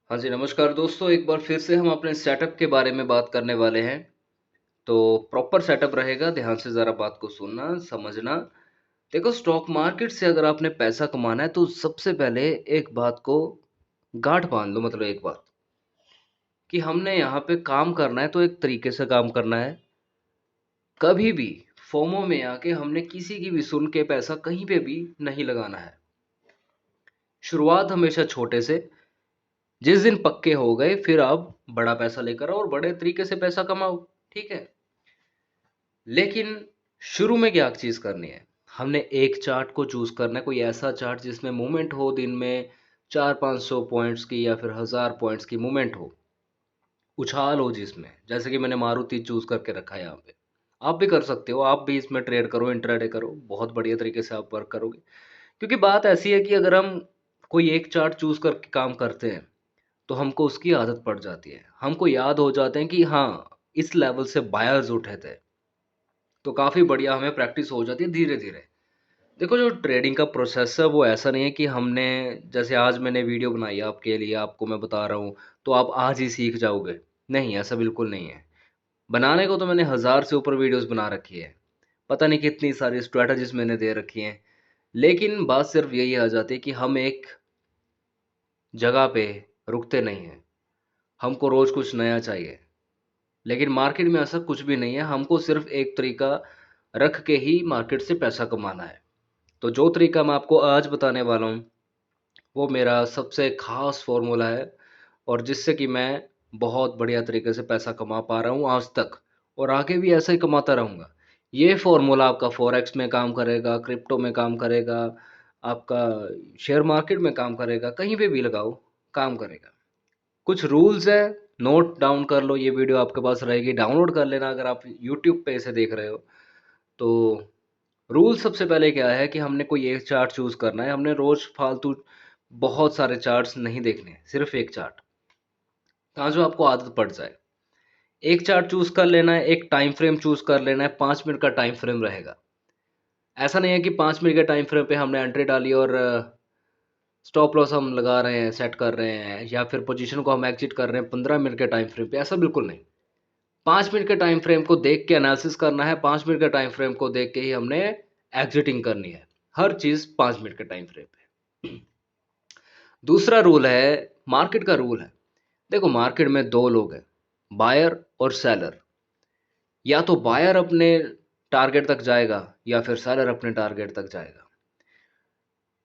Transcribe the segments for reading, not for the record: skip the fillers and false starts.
हाँ जी, नमस्कार दोस्तों। एक बार फिर से हम अपने सेटअप के बारे में बात करने वाले हैं। तो प्रॉपर सेटअप रहेगा, ध्यान से ज़रा बात को सुनना, समझना। देखो, स्टॉक मार्केट से अगर आपने पैसा कमाना है तो सबसे पहले एक बात को गाँठ बाँध लो, मतलब एक बात कि हमने यहाँ पे काम करना है तो एक तरीके से काम करना है। कभी भी फोमो में आके हमने किसी की भी सुन के पैसा कहीं पे भी नहीं लगाना है। शुरुआत हमेशा छोटे से, जिस दिन पक्के हो गए फिर आप बड़ा पैसा लेकर आओ और बड़े तरीके से पैसा कमाओ। ठीक है, लेकिन शुरू में क्या चीज़ करनी है, हमने एक चार्ट को चूज करना है, कोई ऐसा चार्ट जिसमें मूवमेंट हो दिन में 400-500 पॉइंट्स की या फिर 1000 पॉइंट्स की मूवमेंट हो, उछाल हो जिसमें, जैसे कि मैंने मारुति चूज करके रखा है यहाँ पे। आप भी कर सकते हो, आप भी इसमें ट्रेड करो, इंट्राडे करो, बहुत बढ़िया तरीके से आप वर्क करोगे। क्योंकि बात ऐसी है कि अगर हम कोई एक चार्ट चूज करके काम करते हैं तो हमको उसकी आदत पड़ जाती है, हमको याद हो जाते हैं कि हाँ, इस लेवल से बायर्स उठे थे। तो काफ़ी बढ़िया हमें प्रैक्टिस हो जाती है धीरे धीरे। देखो, जो ट्रेडिंग का प्रोसेस है वो ऐसा नहीं है कि हमने, जैसे आज मैंने वीडियो बनाई है आपके लिए, आपको मैं बता रहा हूँ तो आप आज ही सीख जाओगे। नहीं, ऐसा बिल्कुल नहीं है। बनाने को तो मैंने 1000 से ऊपर वीडियोस बना रखी है, पता नहीं कितनी सारी स्ट्रैटेजीज मैंने दे रखी हैं। लेकिन बात सिर्फ यही आ जाती है कि हम एक जगह पे रुकते नहीं हैं, हमको रोज़ कुछ नया चाहिए। लेकिन मार्केट में ऐसा कुछ भी नहीं है, हमको सिर्फ एक तरीका रख के ही मार्केट से पैसा कमाना है। तो जो तरीका मैं आपको आज बताने वाला हूँ वो मेरा सबसे खास फॉर्मूला है, और जिससे कि मैं बहुत बढ़िया तरीके से पैसा कमा पा रहा हूँ आज तक, और आगे भी ऐसा ही कमाता रहूँगा। ये फॉर्मूला आपका फॉरेक्स में काम करेगा, क्रिप्टो में काम करेगा, आपका शेयर मार्केट में काम करेगा, कहीं पे भी लगाओ काम करेगा। कुछ रूल्स है, नोट डाउन कर लो, ये वीडियो आपके पास रहेगी, डाउनलोड कर लेना अगर आप यूट्यूब पे इसे देख रहे हो तो। रूल सबसे पहले क्या है कि हमने कोई एक चार्ट चूज करना है, हमने रोज फालतू बहुत सारे चार्ट्स नहीं देखने, सिर्फ एक चार्ट, कहाँ जो आपको आदत पड़ जाए। एक चार्ट चूज कर लेना है, एक टाइम फ्रेम चूज कर लेना है, 5 मिनट का टाइम फ्रेम रहेगा। ऐसा नहीं है कि 5 मिनट के टाइम फ्रेम पे हमने एंट्री डाली और स्टॉप लॉस हम लगा रहे हैं, सेट कर रहे हैं, या फिर पोजीशन को हम एग्जिट कर रहे हैं 15 मिनट के टाइम फ्रेम पे, ऐसा बिल्कुल नहीं। 5 मिनट के टाइम फ्रेम को देख के एनालिसिस करना है, 5 मिनट के टाइम फ्रेम को देख के ही हमने एग्जिटिंग करनी है। हर चीज 5 मिनट के टाइम फ्रेम पे। दूसरा रूल है, मार्केट का रूल है। देखो, मार्केट में दो लोग हैं, बायर और सेलर। या तो बायर अपने टारगेट तक जाएगा या फिर सेलर अपने टारगेट तक जाएगा।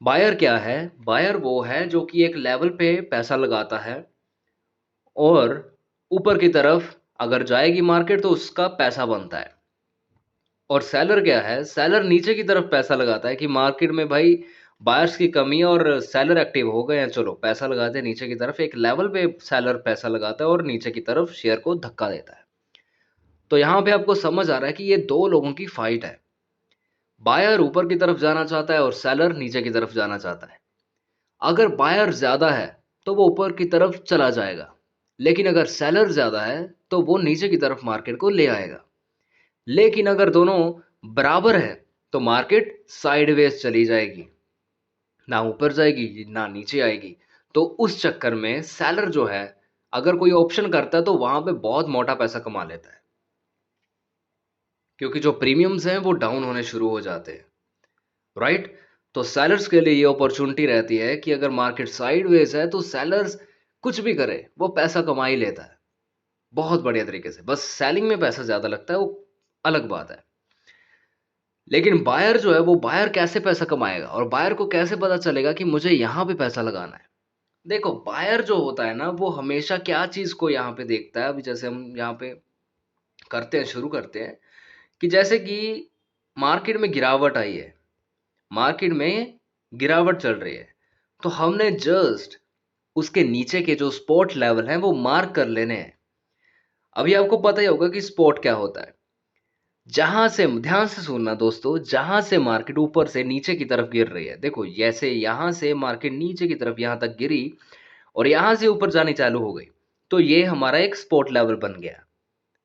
बायर क्या है? बायर वो है जो कि एक लेवल पे पैसा लगाता है और ऊपर की तरफ अगर जाएगी मार्केट तो उसका पैसा बनता है। और सेलर क्या है? सेलर नीचे की तरफ पैसा लगाता है कि मार्केट में भाई बायर्स की कमी है और सेलर एक्टिव हो गए हैं, चलो पैसा लगाते हैं नीचे की तरफ। एक लेवल पे सेलर पैसा लगाता है और नीचे की तरफ शेयर को धक्का देता है। तो यहाँ पे आपको समझ आ रहा है कि ये दो लोगों की फाइट है। बायर ऊपर की तरफ जाना चाहता है और सेलर नीचे की तरफ जाना चाहता है। अगर बायर ज्यादा है तो वो ऊपर की तरफ चला जाएगा, लेकिन अगर सेलर ज्यादा है तो वो नीचे की तरफ मार्केट को ले आएगा। लेकिन अगर दोनों बराबर है तो मार्केट साइडवेज चली जाएगी, ना ऊपर जाएगी ना नीचे आएगी। तो उस चक्कर में सेलर जो है, अगर कोई ऑप्शन करता है तो वहां पे बहुत मोटा पैसा कमा लेता है, क्योंकि जो प्रीमियम्स हैं वो डाउन होने शुरू हो जाते हैं। राइट? तो सेलर्स के लिए ये अपॉर्चुनिटी रहती है कि अगर मार्केट साइडवेज है तो सेलर्स कुछ भी करे वो पैसा कमा ही लेता है बहुत बढ़िया तरीके से। बस सेलिंग में पैसा ज्यादा लगता है, वो अलग बात है। लेकिन बायर जो है, वो बायर कैसे पैसा कमाएगा और बायर को कैसे पता चलेगा कि मुझे यहाँ पे पैसा लगाना है? देखो, बायर जो होता है ना, वो हमेशा क्या चीज को यहाँ पे देखता है। अभी जैसे हम यहाँ पे करते हैं, शुरू करते हैं कि जैसे कि मार्केट में गिरावट आई है, मार्केट में गिरावट चल रही है, तो हमने जस्ट उसके नीचे के जो स्पॉट लेवल हैं वो मार्क कर लेने हैं। अभी आपको पता ही होगा कि स्पॉट क्या होता है। जहां से, ध्यान से सुनना दोस्तों, जहां से मार्केट ऊपर से नीचे की तरफ गिर रही है, देखो जैसे यहां से मार्केट नीचे की तरफ यहां तक गिरी और यहां से ऊपर जानी चालू हो गई, तो ये हमारा एक स्पॉट लेवल बन गया।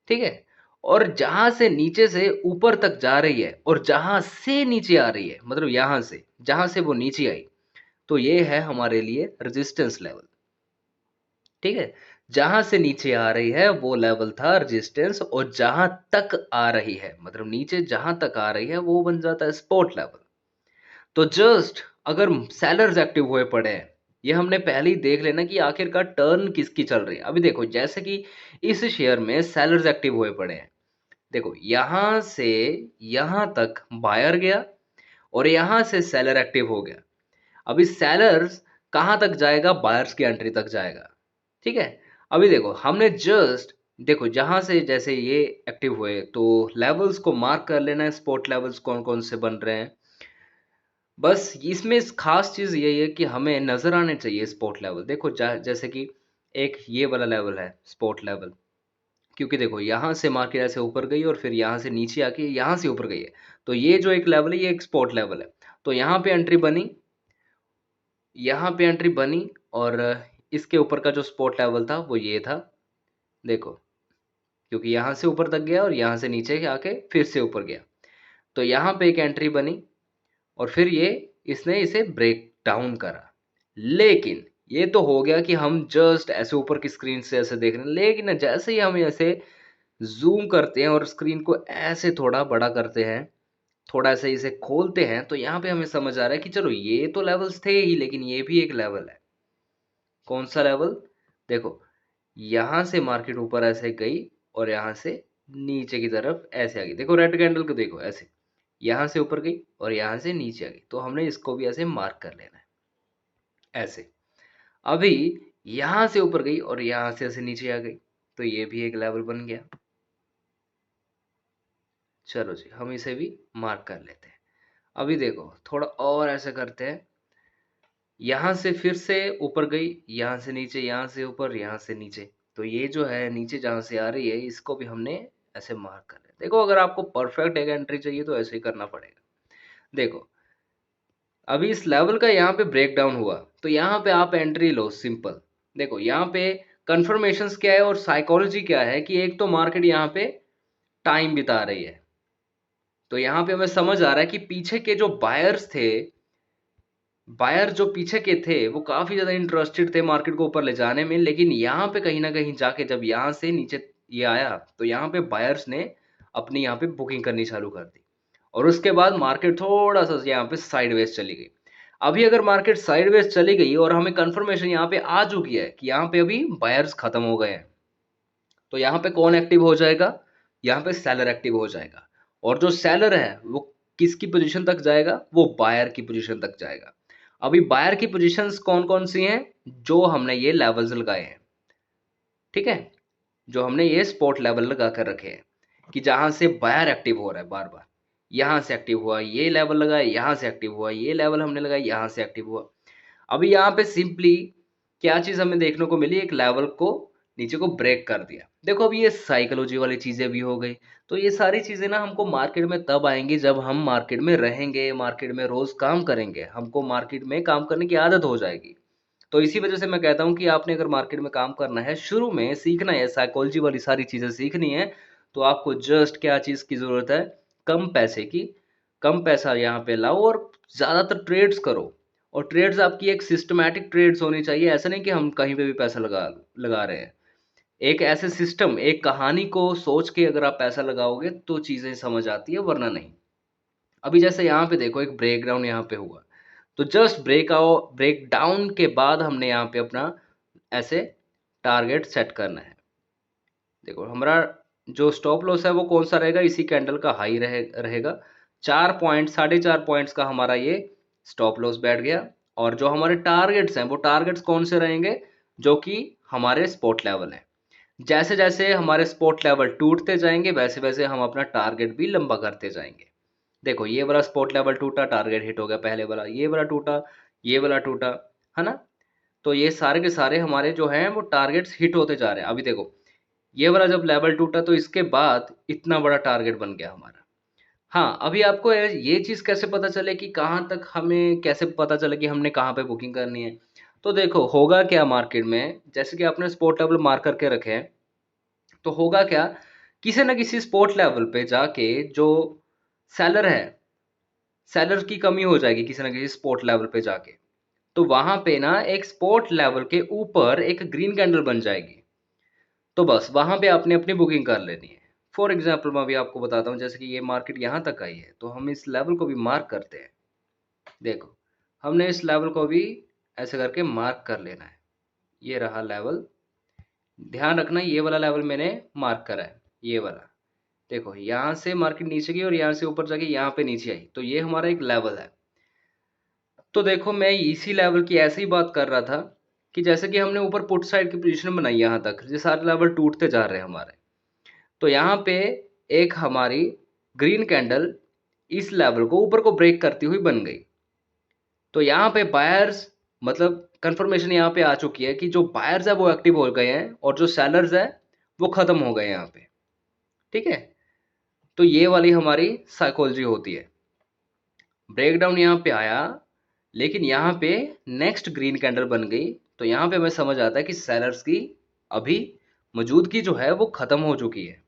ठीक है? और जहां से नीचे से ऊपर तक जा रही है और जहां से नीचे आ रही है, मतलब यहां से जहां से वो नीचे आई, तो ये है हमारे लिए रेजिस्टेंस लेवल। ठीक है। जहां से नीचे आ रही है वो लेवल था रेजिस्टेंस, और जहां तक आ रही है मतलब नीचे जहां तक आ रही है वो बन जाता है सपोर्ट लेवल। तो जस्ट अगर सेलर्स एक्टिव हुए पड़े हैं, ये हमने पहले ही देख लेना कि आखिरकार टर्न किसकी चल रही है। अभी देखो जैसे कि इस शेयर में सेलर्स एक्टिव हुए पड़े हैं, देखो यहां से यहां तक बायर गया और यहां से सेलर एक्टिव हो गया। अभी सेलर्स कहां तक जाएगा, बायर्स की एंट्री तक जाएगा। ठीक है। अभी देखो हमने जस्ट देखो जहां से जैसे ये एक्टिव हुए तो लेवल्स को मार्क कर लेना है, स्पॉट लेवल्स कौन कौन से बन रहे हैं। बस इसमें खास चीज यही है कि हमें नजर आने चाहिए स्पॉट लेवल। देखो जैसे कि एक ये वाला लेवल है स्पॉट लेवल, क्योंकि देखो यहाँ से मार्केट ऐसे ऊपर गई और फिर यहाँ से नीचे आके यहाँ से ऊपर गई है, तो ये जो एक लेवल है ये एक स्पॉट लेवल है। तो यहाँ पे एंट्री बनी, यहाँ पे एंट्री बनी, और इसके ऊपर का जो स्पॉट लेवल था वो ये था। देखो क्योंकि यहाँ से ऊपर तक गया और यहाँ से नीचे आके फिर से ऊपर गया, तो यहाँ पे एक एंट्री बनी और फिर ये इसने इसे ब्रेक डाउन करा। लेकिन ये तो हो गया कि हम जस्ट ऐसे ऊपर की स्क्रीन से ऐसे देख रहे हैं, लेकिन जैसे ही हम ऐसे जूम करते हैं और स्क्रीन को ऐसे थोड़ा बड़ा करते हैं, थोड़ा ऐसे इसे खोलते हैं, तो यहाँ पे हमें समझ आ रहा है कि चलो ये तो लेवल्स थे ही, लेकिन ये भी एक लेवल है। कौन सा लेवल? देखो यहां से मार्केट ऊपर ऐसे गई और यहां से नीचे की तरफ ऐसे आ गई। देखो रेड कैंडल को देखो ऐसे यहां से ऊपर गई और यहां से नीचे आ गई, तो हमने इसको भी ऐसे मार्क कर लेना है ऐसे। अभी यहां से ऊपर गई और यहां से ऐसे नीचे आ गई, तो ये भी एक लेवल बन गया। चलो जी हम इसे भी मार्क कर लेते हैं। अभी देखो थोड़ा और ऐसे करते हैं, यहाँ से फिर से ऊपर गई, यहाँ से नीचे, यहाँ से ऊपर, यहाँ से नीचे, तो ये जो है नीचे जहाँ से आ रही है इसको भी हमने ऐसे मार्क कर लिया। देखो अगर आपको परफेक्ट एक एंट्री चाहिए तो ऐसे ही करना पड़ेगा। देखो अभी इस लेवल का यहाँ पे ब्रेक डाउन हुआ, तो यहाँ पे आप एंट्री लो सिंपल। देखो यहाँ पे कंफर्मेशंस क्या है और साइकोलॉजी क्या है कि एक तो मार्केट यहाँ पे टाइम बिता रही है, तो यहाँ पे हमें समझ आ रहा है कि पीछे के जो बायर्स थे, बायर जो पीछे के थे वो काफी ज्यादा इंटरेस्टेड थे मार्केट को ऊपर ले जाने में, लेकिन यहाँ पे कहीं ना कहीं जाके जब यहाँ से नीचे ये आया तो यहाँ पे बायर्स ने अपनी यहाँ पे बुकिंग करनी चालू कर दी, और उसके बाद मार्केट थोड़ा सा यहाँ पे साइडवेज चली गई। अभी अगर मार्केट साइडवेज चली गई और हमें कंफर्मेशन यहाँ पे आ चुकी है कि यहाँ पे अभी बायर्स खत्म हो गए हैं, तो यहाँ पे कौन एक्टिव हो जाएगा? यहाँ पे सेलर एक्टिव हो जाएगा, और जो सेलर है वो किसकी पोजीशन तक जाएगा? वो बायर की पोजीशन तक जाएगा। अभी बायर की पोजीशंस कौन कौन सी हैं? जो हमने ये लेवल्स लगाए हैं, ठीक है, जो हमने ये स्पॉट लेवल लगा कर रखे हैं कि जहां से बायर एक्टिव हो रहा है बार बार, यहां से एक्टिव हुआ ये लेवल लगाया, यहां से एक्टिव हुआ ये लेवल हमने लगाया, यहां से एक्टिव हुआ। अभी यहाँ पे सिंपली क्या चीज हमें देखने को मिली? एक लेवल को नीचे को ब्रेक कर दिया। देखो अभी ये साइकोलॉजी वाली चीजें भी हो गई, तो ये सारी चीजें ना हमको मार्केट में तब आएंगी जब हम मार्केट में रहेंगे, मार्केट में रोज काम करेंगे, हमको मार्केट में काम करने की आदत हो जाएगी। तो इसी वजह से मैं कहता हूँ कि आपने अगर मार्केट में काम करना है, शुरू में सीखना है, साइकोलॉजी वाली सारी चीजें सीखनी है, तो आपको जस्ट क्या चीज की जरूरत है? कम पैसे की। कम पैसा यहाँ पे लाओ और ज्यादातर ट्रेड्स करो, और ट्रेड्स आपकी एक सिस्टमैटिक ट्रेड्स होनी चाहिए। ऐसा नहीं कि हम कहीं पे भी पैसा लगा लगा रहे हैं। एक ऐसे सिस्टम, एक कहानी को सोच के अगर आप पैसा लगाओगे तो चीजें समझ आती है, वरना नहीं। अभी जैसे यहाँ पे देखो एक ब्रेक डाउन यहाँ पे हुआ, तो जस्ट ब्रेक डाउन के बाद हमने यहाँ पे अपना ऐसे टारगेट सेट करना है। देखो हमारा जो स्टॉप लॉस है वो कौन सा रहेगा? इसी कैंडल का हाई रहेगा। 4 पॉइंट, 4.5 पॉइंट्स का हमारा ये स्टॉप लॉस बैठ गया। और जो हमारे टारगेट्स हैं वो टारगेट्स कौन से रहेंगे? जो कि हमारे स्पॉट लेवल हैं। जैसे जैसे हमारे स्पॉट लेवल टूटते जाएंगे वैसे वैसे हम अपना टारगेट भी लंबा करते जाएंगे। देखो ये वाला स्पॉट लेवल टूटा, टारगेट हिट हो गया पहले वाला, ये वाला टूटा, ये वाला टूटा, है ना? तो ये सारे के सारे हमारे जो हैं वो टारगेट्स हिट होते जा रहे हैं। अभी देखो ये वाला जब लेवल टूटा तो इसके बाद इतना बड़ा टारगेट बन गया हमारा। हाँ अभी आपको ये चीज कैसे पता चले कि कहाँ तक, हमें कैसे पता चले कि हमने कहाँ पे बुकिंग करनी है? तो देखो होगा क्या मार्केट में, जैसे कि आपने स्पॉट लेवल मार्क करके रखे हैं, तो होगा क्या, किसी ना किसी स्पॉट लेवल पे जाके जो सेलर है, सेलर की कमी हो जाएगी किसी ना किसी स्पॉट लेवल पे जाके। तो वहां पे ना एक स्पॉट लेवल के ऊपर एक ग्रीन कैंडल बन जाएगी। तो बस वहां पे आपने अपनी बुकिंग कर लेनी है। फॉर एग्जाम्पल मैं अभी आपको बताता हूँ, जैसे कि ये मार्केट यहाँ तक आई है तो हम इस लेवल को भी मार्क करते हैं। देखो, हमने इस लेवल को भी ऐसे करके मार्क कर लेना है। ये रहा लेवल। ध्यान रखना ये वाला लेवल मैंने मार्क करा है, ये वाला। देखो, यहाँ से मार्केट नीचे गई और यहाँ से ऊपर जाके यहाँ पे नीचे आई, तो ये हमारा एक लेवल है। तो देखो, मैं इसी लेवल की ऐसे ही बात कर रहा था कि जैसे कि हमने ऊपर पुट साइड की पोजीशन बनाई, यहाँ तक ये सारे लेवल टूटते जा रहे हैं हमारे। तो यहाँ पे एक हमारी ग्रीन कैंडल इस लेवल को ऊपर को ब्रेक करती हुई बन गई। तो यहाँ पे बायर्स, मतलब कंफर्मेशन यहाँ पे आ चुकी है कि जो बायर्स है वो एक्टिव हो गए हैं और जो सेलर्स है वो खत्म हो गए यहाँ पे। ठीक है, तो ये वाली हमारी साइकोलॉजी होती है। ब्रेकडाउन यहाँ पे आया, लेकिन यहाँ पे नेक्स्ट ग्रीन कैंडल बन गई। तो यहाँ पे हमें समझ आता है कि सेलर्स की अभी मौजूदगी जो है वो खत्म हो चुकी है,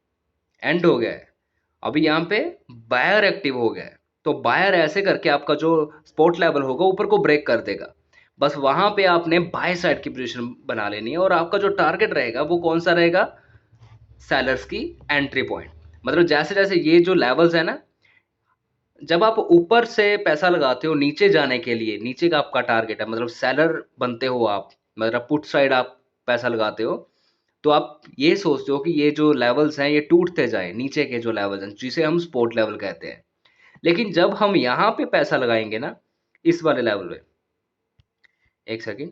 एंड हो गया है। अभी यहाँ पे बायर एक्टिव हो गया है। तो बायर ऐसे करके आपका जो स्पॉट लेवल होगा ऊपर को ब्रेक कर देगा। बस वहां पे आपने बाय साइड की पोजीशन बना लेनी है, और आपका जो टारगेट रहेगा वो कौन सा रहेगा? सेलर्स की एंट्री पॉइंट। मतलब जैसे जैसे ये जो लेवल्स है ना, जब आप ऊपर से पैसा लगाते हो नीचे जाने के लिए, नीचे का आपका टारगेट है, मतलब सेलर बनते हो आप, मतलब पुट साइड आप पैसा लगाते हो, तो आप ये सोचते हो कि ये जो लेवल्स हैं ये टूटते जाएं, नीचे के जो लेवल्स हैं जिसे हम सपोर्ट लेवल कहते हैं। लेकिन जब हम यहाँ पे पैसा लगाएंगे ना, इस वाले लेवल पे, एक सेकंड,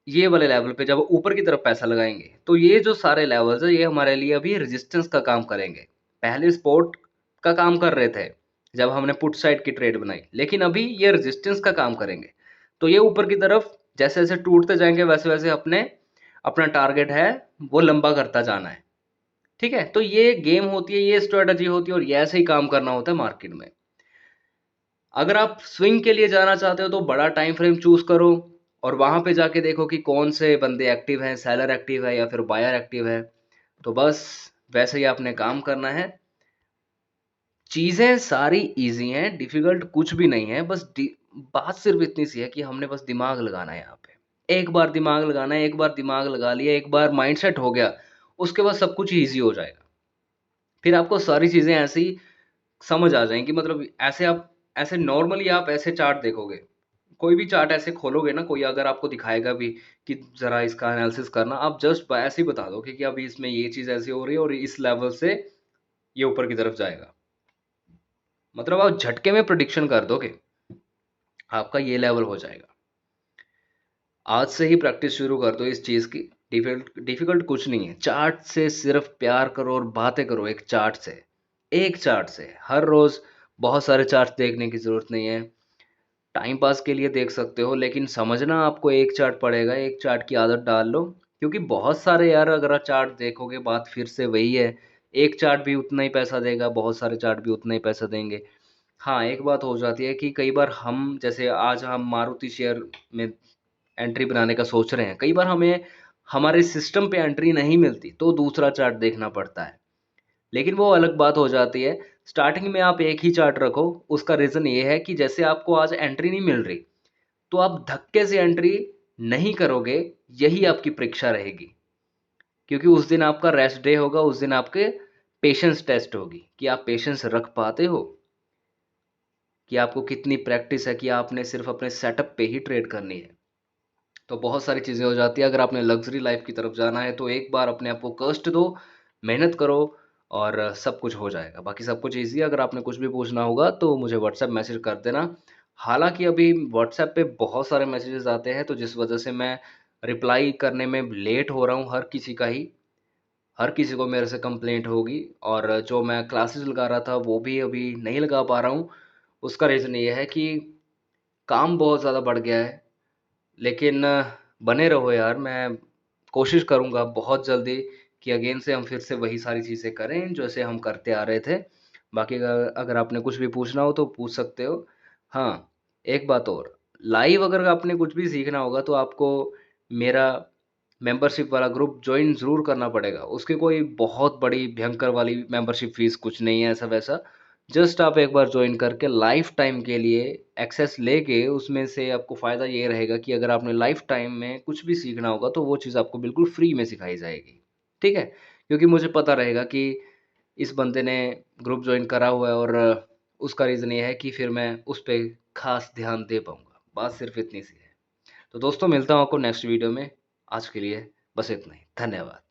ये वाले लेवल पे जब ऊपर की तरफ पैसा लगाएंगे तो ये जो सारे लेवल्स है ये हमारे लिए अभी रेजिस्टेंस का काम करेंगे। पहले सपोर्ट का काम कर रहे थे जब हमने पुट साइड की ट्रेड बनाई, लेकिन अभी ये रेजिस्टेंस का काम करेंगे। तो ये ऊपर की तरफ जैसे जैसे टूटते जाएंगे वैसे वैसे अपने अपना टारगेट है वो लंबा करता जाना है। ठीक है, तो ये गेम होती है, ये स्ट्रेटजी होती है, और ये ऐसे ही काम करना होता है मार्केट में। अगर आप स्विंग के लिए जाना चाहते हो तो बड़ा टाइम फ्रेम चूज करो, और वहां पे जाके देखो कि कौन से बंदे एक्टिव हैं, सेलर एक्टिव है या फिर बायर एक्टिव है। तो बस वैसे ही आपने काम करना है। चीजें सारी इजी हैं, डिफिकल्ट कुछ भी नहीं है। बस बात सिर्फ इतनी सी है कि हमने बस दिमाग लगाना है यहाँ पे। एक बार दिमाग लगाना है, एक बार दिमाग लगा लिया, एक बार माइंडसेट हो गया, उसके बाद सब कुछ इजी हो जाएगा। फिर आपको सारी चीजें ऐसी समझ आ जाएंगी। मतलब ऐसे आप, ऐसे नॉर्मली आप ऐसे चार्ट देखोगे, कोई भी चार्ट ऐसे खोलोगे ना, कोई अगर आपको दिखाएगा भी कि जरा इसका एनालिसिस करना, आप जस्ट ऐसे ही बता दो कि अभी इसमें ये चीज ऐसी हो रही है और इस लेवल से ये ऊपर की तरफ जाएगा। मतलब आप झटके में प्रिडिक्शन कर दोगे, आपका ये लेवल हो जाएगा। आज से ही प्रैक्टिस शुरू कर दो इस चीज की। डिफिकल्ट डिफिकल्ट कुछ नहीं है, चार्ट से सिर्फ प्यार करो और बातें करो। एक चार्ट से, एक चार्ट से हर रोज बहुत सारे चार्ट देखने की जरूरत नहीं है। टाइम पास के लिए देख सकते हो, लेकिन समझना आपको एक चार्ट पड़ेगा। एक चार्ट की आदत डाल लो, क्योंकि बहुत सारे यार अगर आप चार्ट देखोगे बात फिर से वही है। एक चार्ट भी उतना ही पैसा देगा, बहुत सारे चार्ट भी उतना ही पैसा देंगे। हाँ, एक बात हो जाती है कि कई बार हम, जैसे आज हम मारुति शेयर में एंट्री बनाने का सोच रहे हैं, कई बार हमें हमारे सिस्टम पे एंट्री नहीं मिलती तो दूसरा चार्ट देखना पड़ता है। लेकिन वो अलग बात हो जाती है। स्टार्टिंग में आप एक ही चार्ट रखो। उसका रीज़न ये है कि जैसे आपको आज एंट्री नहीं मिल रही तो आप धक्के से एंट्री नहीं करोगे, यही आपकी परीक्षा रहेगी। क्योंकि उस दिन आपका रेस्ट डे होगा, उस दिन आपके पेशेंस टेस्ट होगी कि आप पेशेंस रख पाते हो, कि आपको कितनी प्रैक्टिस है, कि आपने सिर्फ अपने सेटअप पे ही ट्रेड करनी है। तो बहुत सारी चीज़ें हो जाती है। अगर आपने लग्जरी लाइफ की तरफ जाना है तो एक बार अपने आप को कष्ट दो, मेहनत करो, और सब कुछ हो जाएगा। बाकी सब कुछ ईजी है। अगर आपने कुछ भी पूछना होगा तो मुझे व्हाट्सएप मैसेज कर देना। हालांकि अभी व्हाट्सएप पे बहुत सारे मैसेजेस आते हैं, तो जिस वजह से मैं रिप्लाई करने में लेट हो रहा हूँ। हर किसी को मेरे से कंप्लेंट होगी। और जो मैं क्लासेस लगा रहा था वो भी अभी नहीं लगा पा रहा हूँ। उसका रीज़न ये है कि काम बहुत ज़्यादा बढ़ गया है। लेकिन बने रहो यार, मैं कोशिश करूँगा बहुत जल्दी कि अगेन से हम फिर से वही सारी चीज़ें करें जैसे हम करते आ रहे थे। बाकी अगर अगर आपने कुछ भी पूछना हो तो पूछ सकते हो। हाँ, एक बात और, लाइव अगर आपने कुछ भी सीखना होगा तो आपको मेरा मेंबरशिप वाला ग्रुप ज्वाइन ज़रूर करना पड़ेगा। उसकी कोई बहुत बड़ी भयंकर वाली मेंबरशिप फ़ीस कुछ नहीं है ऐसा वैसा। जस्ट आप एक बार ज्वाइन करके लाइफ टाइम के लिए एक्सेस लेके उसमें से आपको फ़ायदा ये रहेगा कि अगर आपने लाइफ टाइम में कुछ भी सीखना होगा तो वो चीज़ आपको बिल्कुल फ्री में सिखाई जाएगी। ठीक है? क्योंकि मुझे पता रहेगा कि इस बंदे ने ग्रुप ज्वाइन करा हुआ है और उसका रीज़न ये है कि फिर मैं उस पे ख़ास ध्यान दे पाऊँगा। बात सिर्फ़ इतनी सी है। तो दोस्तों मिलता हूँ आपको नेक्स्ट वीडियो में। आज के लिए बस इतना ही। धन्यवाद।